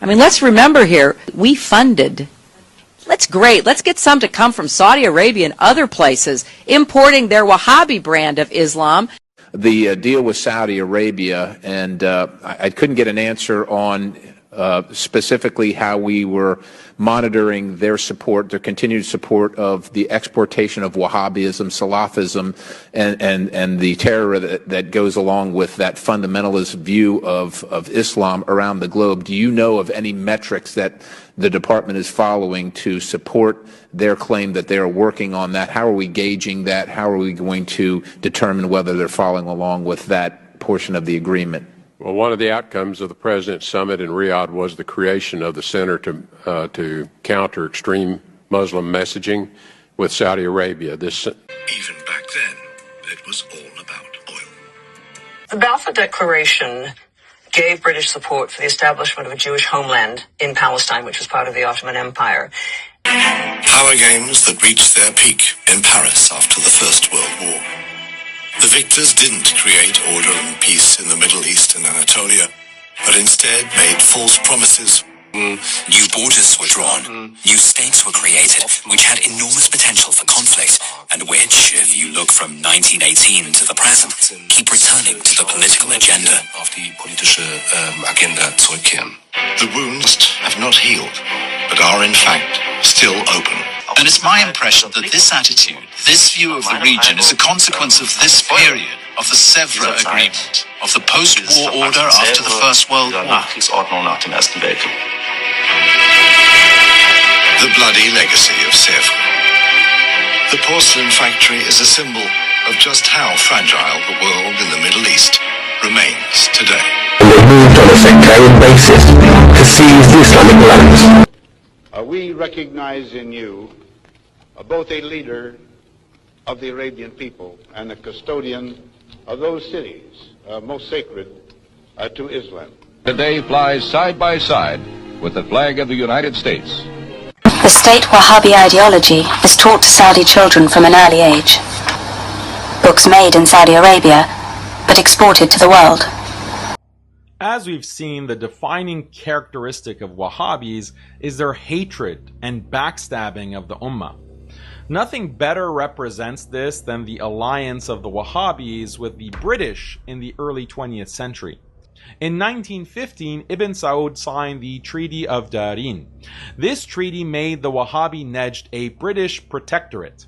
I mean, let's remember here, we funded. That's great. Let's get some to come from Saudi Arabia and other places, importing their Wahhabi brand of Islam. The deal with Saudi Arabia, and I couldn't get an answer on specifically how we were monitoring their support, their continued support of the exportation of Wahhabism, Salafism, and the terror that goes along with that fundamentalist view of Islam around the globe. Do you know of any metrics that the department is following to support their claim that they are working on that? How are we gauging that? How are we going to determine whether they're following along with that portion of the agreement? Well, one of the outcomes of the President's Summit in Riyadh was the creation of the Center to counter extreme Muslim messaging with Saudi Arabia. Even back then, it was all about oil. The Balfour Declaration gave British support for the establishment of a Jewish homeland in Palestine, which was part of the Ottoman Empire. Power games that reached their peak in Paris after the First World War. The victors didn't create order and peace in the Middle East and Anatolia, but instead made false promises. New borders were drawn, new states were created, which had enormous potential for conflict, and which, if you look from 1918 to the present, keep returning to the political agenda. The wounds have not healed, but are in fact still open. And it's my impression that this attitude, this view of the region, is a consequence of this period, of the Sèvres Agreement, of the post-war order after the First World War. The bloody legacy of Sèvres. The porcelain factory is a symbol of just how fragile the world in the Middle East remains today. And they moved on a sectarian basis to seize the Islamic lands. We recognize in you both a leader of the Arabian people and a custodian of those cities most sacred to Islam. Today flies side by side with the flag of the United States. The state Wahhabi ideology is taught to Saudi children from an early age. Books made in Saudi Arabia, but exported to the world. As we've seen, the defining characteristic of Wahhabis is their hatred and backstabbing of the Ummah. Nothing better represents this than the alliance of the Wahhabis with the British in the early 20th century. In 1915, Ibn Saud signed the Treaty of Darin. This treaty made the Wahhabi Nejd a British protectorate.